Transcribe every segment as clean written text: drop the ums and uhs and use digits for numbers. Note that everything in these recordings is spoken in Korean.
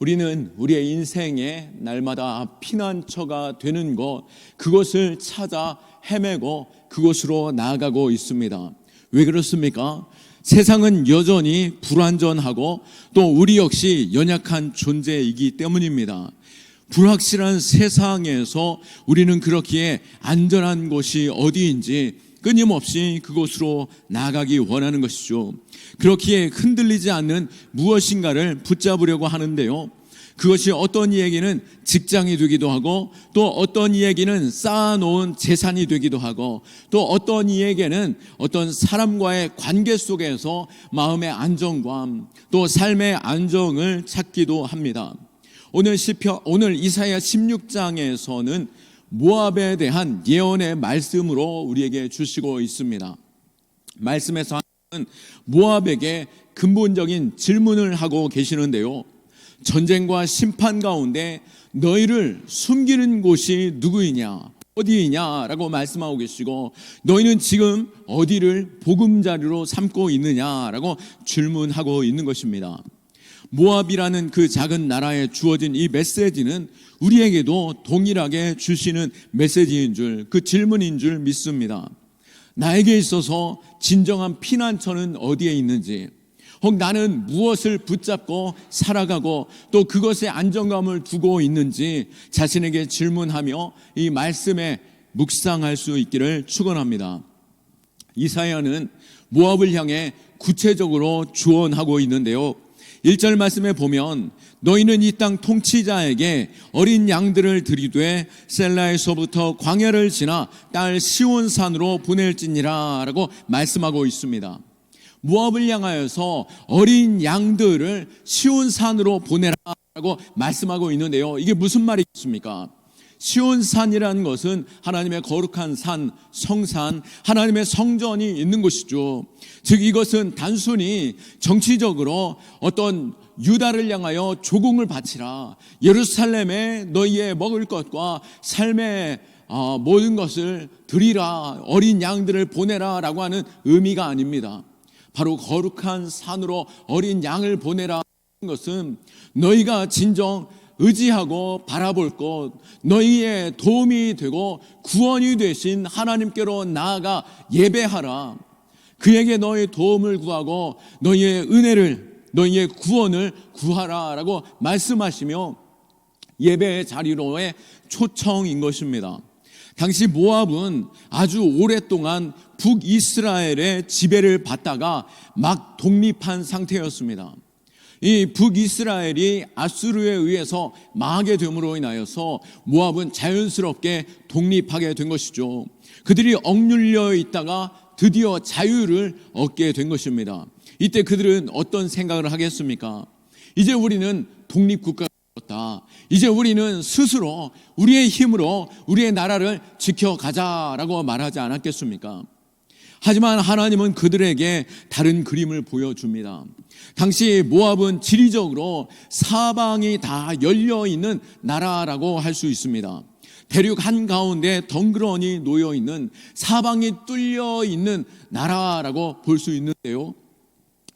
우리는 우리의 인생에 날마다 피난처가 되는 것, 그것을 찾아 헤매고 그곳으로 나아가고 있습니다. 왜 그렇습니까? 세상은 여전히 불완전하고 또 우리 역시 연약한 존재이기 때문입니다. 불확실한 세상에서 우리는 그렇기에 안전한 곳이 어디인지 끊임없이 그곳으로 나아가기 원하는 것이죠. 그렇기에 흔들리지 않는 무엇인가를 붙잡으려고 하는데요, 그것이 어떤 이에게는 직장이 되기도 하고, 또 어떤 이에게는 쌓아놓은 재산이 되기도 하고, 또 어떤 이에게는 어떤 사람과의 관계 속에서 마음의 안정감, 또 삶의 안정을 찾기도 합니다. 오늘 이사야 16장에서는 모압에 대한 예언의 말씀으로 우리에게 주시고 있습니다. 말씀에서 하나님은 모압에게 근본적인 질문을 하고 계시는데요, 전쟁과 심판 가운데 너희를 숨기는 곳이 누구이냐, 어디이냐라고 말씀하고 계시고, 너희는 지금 어디를 보금자리로 삼고 있느냐라고 질문하고 있는 것입니다. 모압이라는 그 작은 나라에 주어진 이 메시지는 우리에게도 동일하게 주시는 메시지인 줄, 그 질문인 줄 믿습니다. 나에게 있어서 진정한 피난처는 어디에 있는지, 혹 나는 무엇을 붙잡고 살아가고 또 그것에 안정감을 두고 있는지 자신에게 질문하며 이 말씀에 묵상할 수 있기를 축원합니다. 이사야는 모압을 향해 구체적으로 주언하고 있는데요, 1절 말씀에 보면 너희는 이 땅 통치자에게 어린 양들을 들이되 셀라에서부터 광야를 지나 딸 시온산으로 보낼지니라 라고 말씀하고 있습니다. 모압을 향하여서 어린 양들을 시온산으로 보내라 라고 말씀하고 있는데요, 이게 무슨 말이겠습니까? 시온산이라는 것은 하나님의 거룩한 산, 성산, 하나님의 성전이 있는 곳이죠. 즉 이것은 단순히 정치적으로 어떤 유다를 향하여 조공을 바치라, 예루살렘에 너희의 먹을 것과 삶의 모든 것을 드리라, 어린 양들을 보내라 라고 하는 의미가 아닙니다. 바로 거룩한 산으로 어린 양을 보내라 하는 것은 너희가 진정 의지하고 바라볼 것, 너희의 도움이 되고 구원이 되신 하나님께로 나아가 예배하라, 그에게 너희의 도움을 구하고 너희의 은혜를, 너희의 구원을 구하라 라고 말씀하시며 예배의 자리로의 초청인 것입니다. 당시 모압은 아주 오랫동안 북이스라엘의 지배를 받다가 막 독립한 상태였습니다. 이 북이스라엘이 아수르에 의해서 망하게 됨으로 인하여서 모압은 자연스럽게 독립하게 된 것이죠. 그들이 억눌려 있다가 드디어 자유를 얻게 된 것입니다. 이때 그들은 어떤 생각을 하겠습니까? 이제 우리는 독립국가가 되었다. 이제 우리는 스스로 우리의 힘으로 우리의 나라를 지켜가자라고 말하지 않았겠습니까? 하지만 하나님은 그들에게 다른 그림을 보여줍니다. 당시 모압은 지리적으로 사방이 다 열려있는 나라라고 할 수 있습니다. 대륙 한가운데 덩그러니 놓여있는, 사방이 뚫려있는 나라라고 볼 수 있는데요,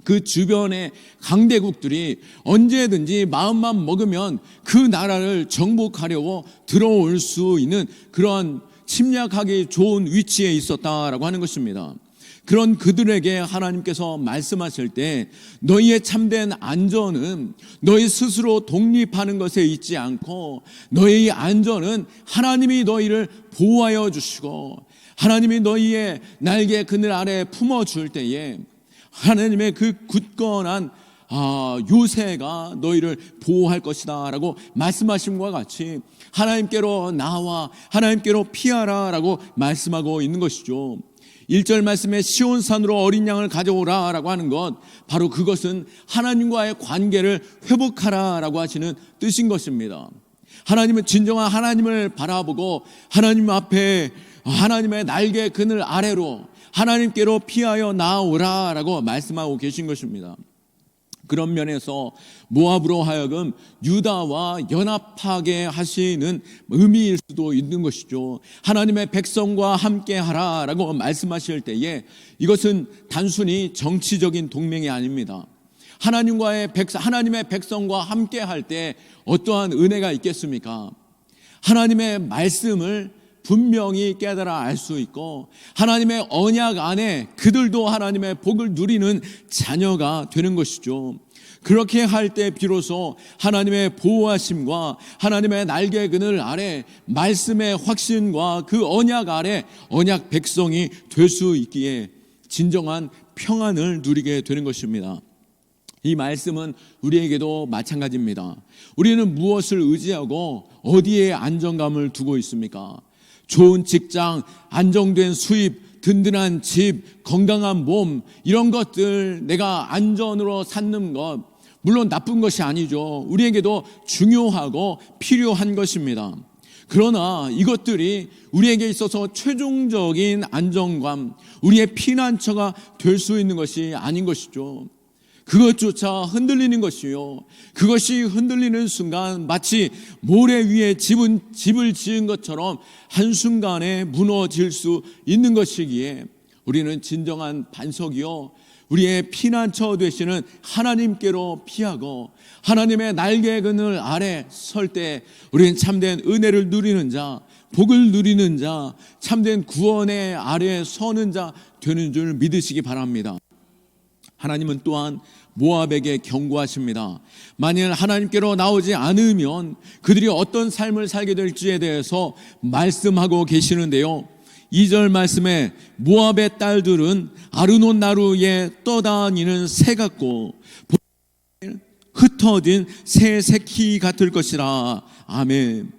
그 주변의 강대국들이 언제든지 마음만 먹으면 그 나라를 정복하려고 들어올 수 있는 그러한 침략하기 좋은 위치에 있었다라고 하는 것입니다. 그런 그들에게 하나님께서 말씀하실 때 너희의 참된 안전은 너희 스스로 독립하는 것에 있지 않고 너희의 안전은 하나님이 너희를 보호하여 주시고 하나님이 너희의 날개 그늘 아래 품어줄 때에 하나님의 그 굳건한 요새가 너희를 보호할 것이다 라고 말씀하심과 같이 하나님께로 나와 하나님께로 피하라 라고 말씀하고 있는 것이죠. 1절 말씀에 시온산으로 어린 양을 가져오라 라고 하는 것, 바로 그것은 하나님과의 관계를 회복하라 라고 하시는 뜻인 것입니다. 하나님은 진정한 하나님을 바라보고 하나님 앞에 하나님의 날개 그늘 아래로 하나님께로 피하여 나오라 라고 말씀하고 계신 것입니다. 그런 면에서 모압으로 하여금 유다와 연합하게 하시는 의미일 수도 있는 것이죠. 하나님의 백성과 함께하라 라고 말씀하실 때에 이것은 단순히 정치적인 동맹이 아닙니다. 하나님의 백성과 함께 할 때 어떠한 은혜가 있겠습니까? 하나님의 말씀을 분명히 깨달아 알 수 있고 하나님의 언약 안에 그들도 하나님의 복을 누리는 자녀가 되는 것이죠. 그렇게 할 때 비로소 하나님의 보호하심과 하나님의 날개 그늘 아래 말씀의 확신과 그 언약 아래 언약 백성이 될 수 있기에 진정한 평안을 누리게 되는 것입니다. 이 말씀은 우리에게도 마찬가지입니다. 우리는 무엇을 의지하고 어디에 안정감을 두고 있습니까? 좋은 직장, 안정된 수입, 든든한 집, 건강한 몸, 이런 것들 내가 안전으로 삼는 것, 물론 나쁜 것이 아니죠. 우리에게도 중요하고 필요한 것입니다. 그러나 이것들이 우리에게 있어서 최종적인 안정감, 우리의 피난처가 될 수 있는 것이 아닌 것이죠. 그것조차 흔들리는 것이요. 그것이 흔들리는 순간 마치 모래 위에 집을 지은 것처럼 한순간에 무너질 수 있는 것이기에 우리는 진정한 반석이요. 우리의 피난처 되시는 하나님께로 피하고 하나님의 날개 그늘 아래 설 때 우리는 참된 은혜를 누리는 자, 복을 누리는 자, 참된 구원의 아래에 서는 자 되는 줄 믿으시기 바랍니다. 하나님은 또한 모압에게 경고하십니다. 만일 하나님께로 나오지 않으면 그들이 어떤 삶을 살게 될지에 대해서 말씀하고 계시는데요. 2절 말씀에 모압의 딸들은 아르논 나루에 떠다니는 새 같고 흩어진 새 새끼 같을 것이라. 아멘.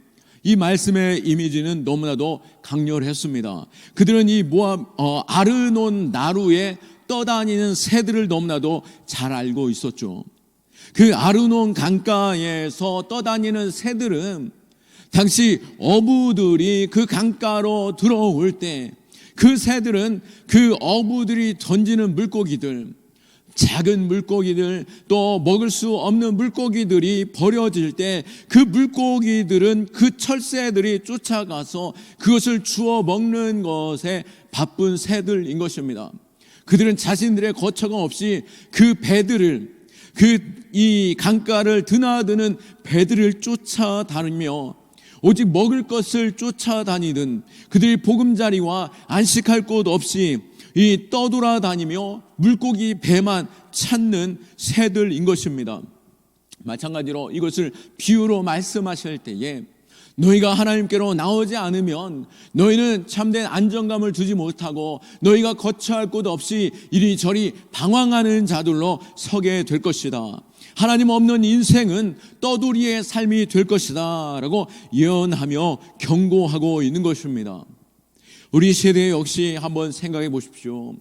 이 말씀의 이미지는 너무나도 강렬했습니다. 그들은 이 아르논 나루에 떠다니는 새들을 너무나도 잘 알고 있었죠. 그 아르논 강가에서 떠다니는 새들은 당시 어부들이 그 강가로 들어올 때 그 새들은 그 어부들이 던지는 물고기들, 작은 물고기들, 또 먹을 수 없는 물고기들이 버려질 때 그 물고기들은 그 철새들이 쫓아가서 그것을 주워 먹는 것에 바쁜 새들인 것입니다. 그들은 자신들의 거처가 없이 그 배들을, 이 강가를 드나드는 배들을 쫓아다니며 오직 먹을 것을 쫓아다니든 그들이 보금자리와 안식할 곳 없이 이 떠돌아다니며 물고기 배만 찾는 새들인 것입니다. 마찬가지로 이것을 비유로 말씀하실 때에 너희가 하나님께로 나오지 않으면 너희는 참된 안정감을 두지 못하고 너희가 거처할 곳 없이 이리저리 방황하는 자들로 서게 될 것이다. 하나님 없는 인생은 떠돌이의 삶이 될 것이다 라고 예언하며 경고하고 있는 것입니다. 우리 세대 역시 한번 생각해 보십시오.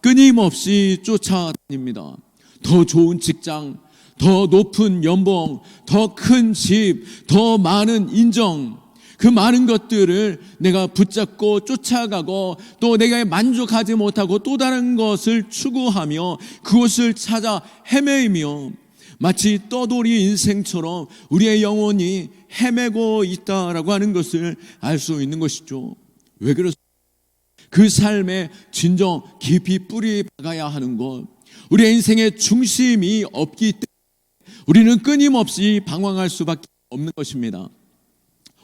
끊임없이 쫓아다닙니다. 더 좋은 직장, 더 높은 연봉, 더 큰 집, 더 많은 인정, 그 많은 것들을 내가 붙잡고 쫓아가고 또 내가 만족하지 못하고 또 다른 것을 추구하며 그것을 찾아 헤매이며 마치 떠돌이 인생처럼 우리의 영혼이 헤매고 있다라고 하는 것을 알 수 있는 것이죠. 왜 그렇습니까? 그 삶에 진정 깊이 뿌리 박아야 하는 것, 우리의 인생의 중심이 없기 때문에 우리는 끊임없이 방황할 수밖에 없는 것입니다.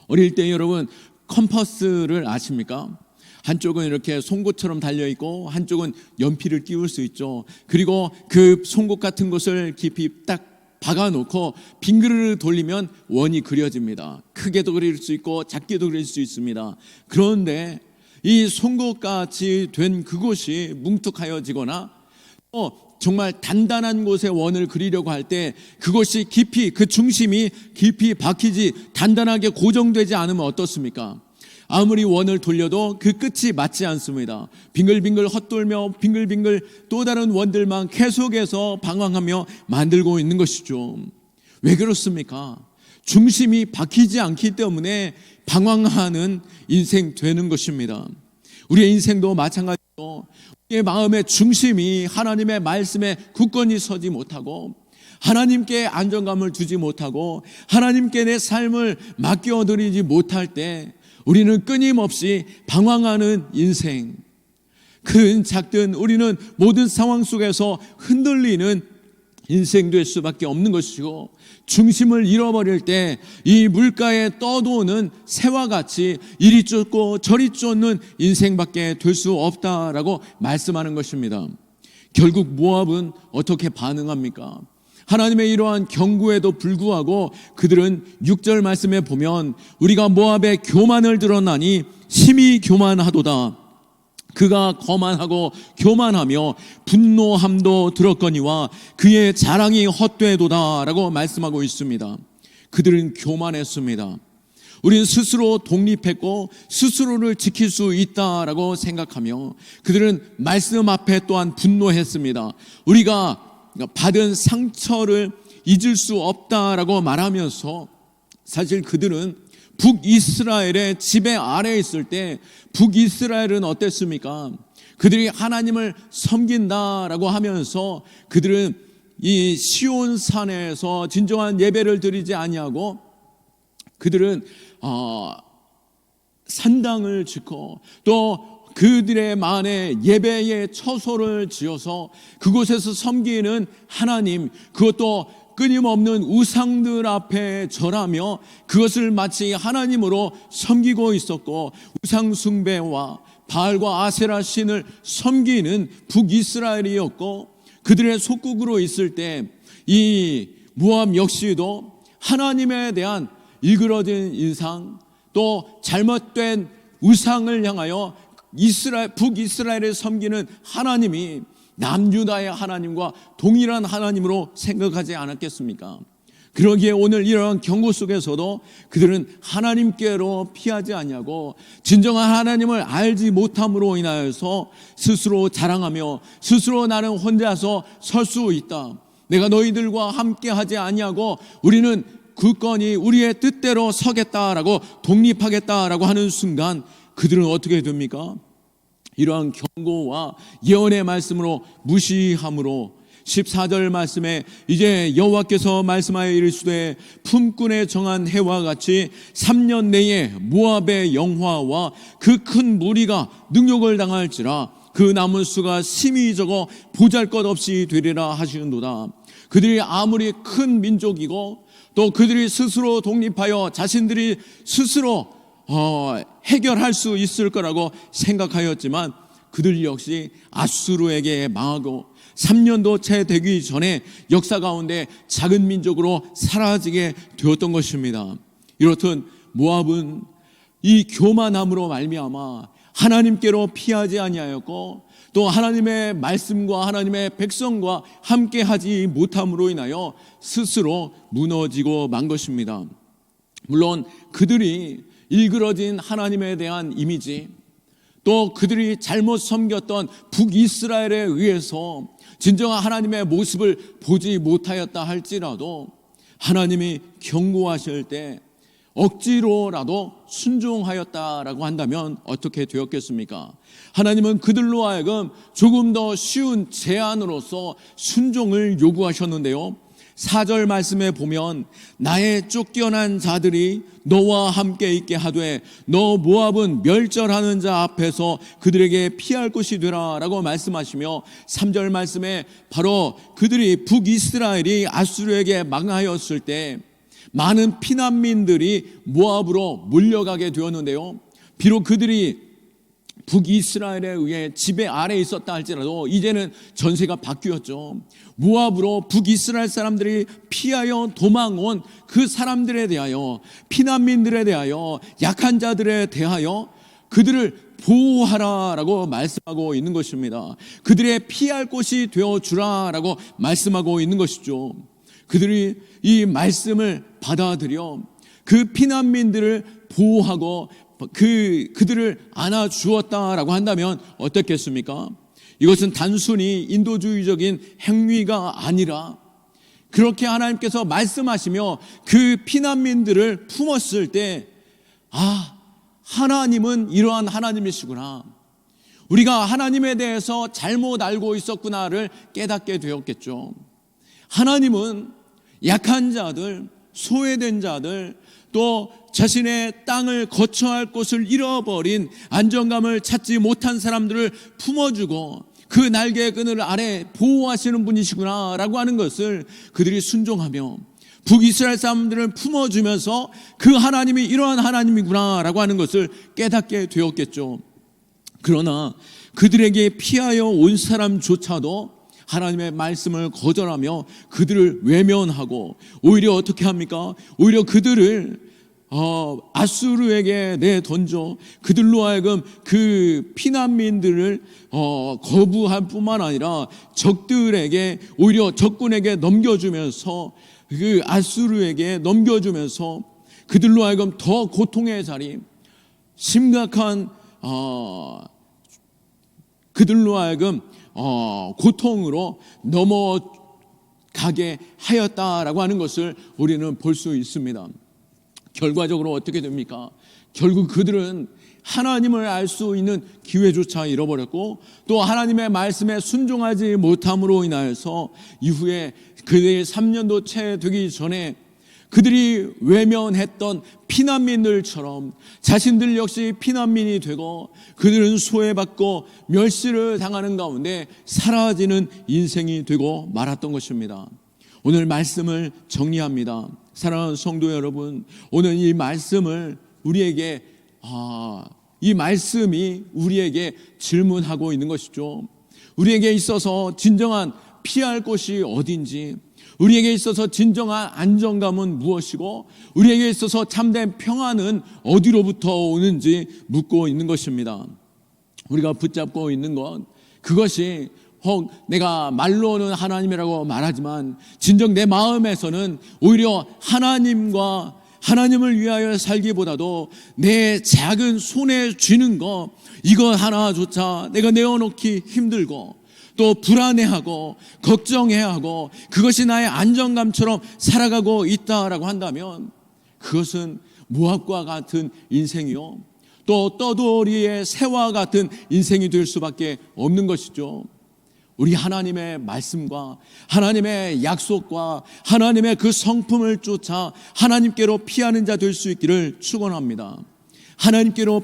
어릴 때 여러분 컴퍼스를 아십니까? 한쪽은 이렇게 송곳처럼 달려있고 한쪽은 연필을 끼울 수 있죠. 그리고 그 송곳 같은 것을 깊이 딱 박아놓고 빙그르르 돌리면 원이 그려집니다. 크게도 그릴 수 있고 작게도 그릴 수 있습니다. 그런데 이 송곳같이 된 그곳이 뭉툭하여지거나 정말 단단한 곳에 원을 그리려고 할 때 그것이 깊이, 그 중심이 깊이 박히지 단단하게 고정되지 않으면 어떻습니까? 아무리 원을 돌려도 그 끝이 맞지 않습니다. 빙글빙글 헛돌며 빙글빙글 또 다른 원들만 계속해서 방황하며 만들고 있는 것이죠. 왜 그렇습니까? 중심이 박히지 않기 때문에 방황하는 인생 되는 것입니다. 우리의 인생도 마찬가지로 우리의 마음의 중심이 하나님의 말씀에 굳건히 서지 못하고 하나님께 안정감을 두지 못하고 하나님께 내 삶을 맡겨드리지 못할 때 우리는 끊임없이 방황하는 인생, 큰 작든 우리는 모든 상황 속에서 흔들리는 인생 될 수밖에 없는 것이고, 중심을 잃어버릴 때 이 물가에 떠도는 새와 같이 이리 쫓고 저리 쫓는 인생밖에 될 수 없다라고 말씀하는 것입니다. 결국 모압은 어떻게 반응합니까? 하나님의 이러한 경고에도 불구하고 그들은 6절 말씀에 보면 우리가 모압의 교만을 들었나니 심히 교만하도다. 그가 거만하고 교만하며 분노함도 들었거니와 그의 자랑이 헛되도다라고 말씀하고 있습니다. 그들은 교만했습니다. 우리는 스스로 독립했고 스스로를 지킬 수 있다라고 생각하며 그들은 말씀 앞에 또한 분노했습니다. 우리가 받은 상처를 잊을 수 없다라고 말하면서 사실 그들은 북이스라엘의 지배 아래에 있을 때 북이스라엘은 어땠습니까? 그들이 하나님을 섬긴다라고 하면서 그들은 이 시온산에서 진정한 예배를 드리지 아니하고 그들은 산당을 짓고 또 그들의 만에 예배의 처소를 지어서 그곳에서 섬기는 하나님, 그것도 끊임없는 우상들 앞에 절하며 그것을 마치 하나님으로 섬기고 있었고, 우상 숭배와 바알과 아세라 신을 섬기는 북이스라엘이었고, 그들의 속국으로 있을 때 이 모압 역시도 하나님에 대한 일그러진 인상, 또 잘못된 우상을 향하여 북이스라엘을 섬기는 하나님이 남유다의 하나님과 동일한 하나님으로 생각하지 않았겠습니까? 그러기에 오늘 이러한 경고 속에서도 그들은 하나님께로 피하지 아니하고 진정한 하나님을 알지 못함으로 인하여서 스스로 자랑하며 스스로 나는 혼자서 설 수 있다, 내가 너희들과 함께 하지 아니하고 우리는 굳건히 우리의 뜻대로 서겠다라고 독립하겠다라고 하는 순간 그들은 어떻게 됩니까? 이러한 경고와 예언의 말씀으로 무시함으로 14절 말씀에 이제 여호와께서 말씀하여 이르시되 품꾼에 정한 해와 같이 3년 내에 모압의 영화와 그 큰 무리가 능욕을 당할지라 그 남은 수가 심히 적어 보잘것없이 되리라 하시는도다. 그들이 아무리 큰 민족이고 또 그들이 스스로 독립하여 자신들이 스스로 해결할 수 있을 거라고 생각하였지만 그들 역시 아수르에게 망하고 3년도 채 되기 전에 역사 가운데 작은 민족으로 사라지게 되었던 것입니다. 이렇듯 모압은 이 교만함으로 말미암아 하나님께로 피하지 아니하였고 또 하나님의 말씀과 하나님의 백성과 함께하지 못함으로 인하여 스스로 무너지고 만 것입니다. 물론 그들이 일그러진 하나님에 대한 이미지, 또 그들이 잘못 섬겼던 북이스라엘에 의해서 진정한 하나님의 모습을 보지 못하였다 할지라도 하나님이 경고하실 때 억지로라도 순종하였다라고 한다면 어떻게 되었겠습니까? 하나님은 그들로 하여금 조금 더 쉬운 제안으로서 순종을 요구하셨는데요. 4절 말씀에 보면 나의 쫓겨난 자들이 너와 함께 있게 하되 너 모압은 멸절하는 자 앞에서 그들에게 피할 곳이 되라 라고 말씀하시며 3절 말씀에 바로 그들이 북이스라엘이 아수르에게 망하였을 때 많은 피난민들이 모압으로 몰려가게 되었는데요. 비록 그들이 북이스라엘에 의해 지배 아래에 있었다 할지라도 이제는 전세가 바뀌었죠. 모압으로 북이스라엘 사람들이 피하여 도망온 그 사람들에 대하여, 피난민들에 대하여, 약한 자들에 대하여 그들을 보호하라라고 말씀하고 있는 것입니다. 그들의 피할 곳이 되어주라라고 말씀하고 있는 것이죠. 그들이 이 말씀을 받아들여 그 피난민들을 보호하고 그들을 안아주었다라고 한다면 어떻겠습니까? 이것은 단순히 인도주의적인 행위가 아니라 그렇게 하나님께서 말씀하시며 그 피난민들을 품었을 때 하나님은 이러한 하나님이시구나, 우리가 하나님에 대해서 잘못 알고 있었구나를 깨닫게 되었겠죠. 하나님은 약한 자들, 소외된 자들, 또 자신의 땅을 거처할 곳을 잃어버린 안정감을 찾지 못한 사람들을 품어주고 그 날개의 그늘 아래 보호하시는 분이시구나 라고 하는 것을 그들이 순종하며 북이스라엘 사람들을 품어주면서 그 하나님이 이러한 하나님이구나 라고 하는 것을 깨닫게 되었겠죠. 그러나 그들에게 피하여 온 사람조차도 하나님의 말씀을 거절하며 그들을 외면하고 오히려 어떻게 합니까? 오히려 그들을 아수르에게 내던져 그들로 하여금 그 피난민들을 거부할 뿐만 아니라 적들에게, 오히려 적군에게 넘겨주면서, 그 아수르에게 넘겨주면서 그들로 하여금 더 고통의 자리, 심각한 그들로 하여금 고통으로 넘어가게 하였다라고 하는 것을 우리는 볼 수 있습니다. 결과적으로 어떻게 됩니까? 결국 그들은 하나님을 알 수 있는 기회조차 잃어버렸고, 또 하나님의 말씀에 순종하지 못함으로 인하여서 이후에 그들이 3년도 채 되기 전에 그들이 외면했던 피난민들처럼 자신들 역시 피난민이 되고 그들은 소외받고 멸시를 당하는 가운데 사라지는 인생이 되고 말았던 것입니다. 오늘 말씀을 정리합니다. 사랑하는 성도 여러분, 오늘 이 말씀을 우리에게 이 말씀이 우리에게 질문하고 있는 것이죠. 우리에게 있어서 진정한 피할 곳이 어딘지, 우리에게 있어서 진정한 안정감은 무엇이고, 우리에게 있어서 참된 평안은 어디로부터 오는지 묻고 있는 것입니다. 우리가 붙잡고 있는 것, 그것이 혹 내가 말로는 하나님이라고 말하지만 진정 내 마음에서는 오히려 하나님을 위하여 살기보다도 내 작은 손에 쥐는 거, 이거 하나조차 내가 내어놓기 힘들고 또 불안해하고 걱정해야 하고 그것이 나의 안정감처럼 살아가고 있다라고 한다면 그것은 모압과 같은 인생이요, 또 떠돌이의 새와 같은 인생이 될 수밖에 없는 것이죠. 우리 하나님의 말씀과 하나님의 약속과 하나님의 그 성품을 쫓아 하나님께로 피하는 자 될 수 있기를 축원합니다. 하나님께로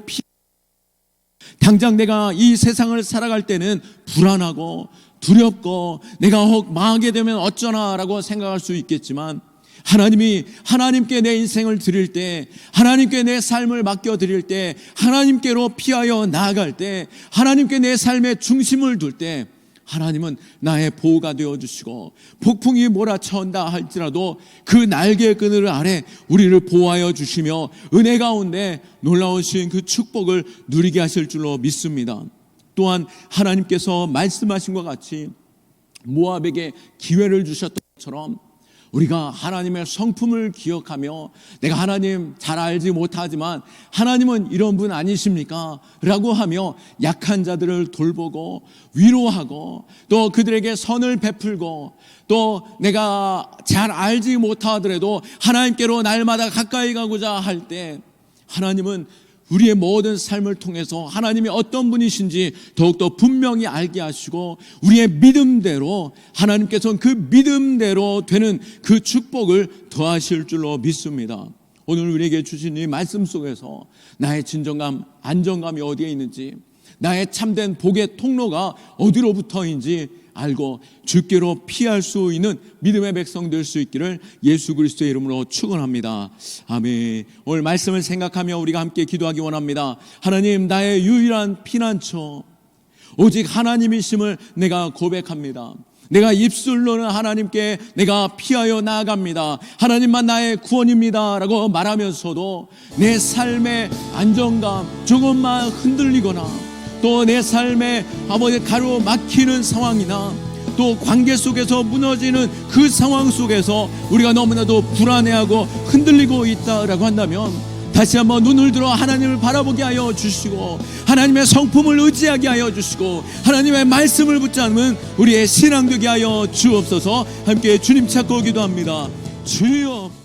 당장 내가 이 세상을 살아갈 때는 불안하고 두렵고 내가 혹 망하게 되면 어쩌나라고 생각할 수 있겠지만, 하나님께 내 인생을 드릴 때, 하나님께 내 삶을 맡겨드릴 때, 하나님께로 피하여 나아갈 때, 하나님께 내 삶의 중심을 둘 때 하나님은 나의 보호가 되어주시고 폭풍이 몰아쳐온다 할지라도 그 날개의 그늘 아래 우리를 보호하여 주시며 은혜 가운데 놀라우신 그 축복을 누리게 하실 줄로 믿습니다. 또한 하나님께서 말씀하신 것 같이 모압에게 기회를 주셨던 것처럼 우리가 하나님의 성품을 기억하며 내가 하나님 잘 알지 못하지만 하나님은 이런 분 아니십니까? 라고 하며 약한 자들을 돌보고 위로하고 또 그들에게 선을 베풀고 또 내가 잘 알지 못하더라도 하나님께로 날마다 가까이 가고자 할 때 하나님은 우리의 모든 삶을 통해서 하나님이 어떤 분이신지 더욱더 분명히 알게 하시고 우리의 믿음대로 하나님께서는 그 믿음대로 되는 그 축복을 더하실 줄로 믿습니다. 오늘 우리에게 주신 이 말씀 속에서 나의 진정감, 안정감이 어디에 있는지, 나의 참된 복의 통로가 어디로부터인지 알고 주께로 피할 수 있는 믿음의 백성 될 수 있기를 예수 그리스도의 이름으로 축원합니다. 아멘. 오늘 말씀을 생각하며 우리가 함께 기도하기 원합니다. 하나님, 나의 유일한 피난처 오직 하나님이심을 내가 고백합니다. 내가 입술로는 하나님께 내가 피하여 나아갑니다. 하나님만 나의 구원입니다 라고 말하면서도 내 삶의 안정감 조금만 흔들리거나 또 내 삶에 가로막히는 상황이나 또 관계 속에서 무너지는 그 상황 속에서 우리가 너무나도 불안해하고 흔들리고 있다라고 한다면 다시 한번 눈을 들어 하나님을 바라보게 하여 주시고 하나님의 성품을 의지하게 하여 주시고 하나님의 말씀을 붙잡는 우리의 신앙 되게 하여 주옵소서. 함께 주님 찾고 기도합니다. 주여.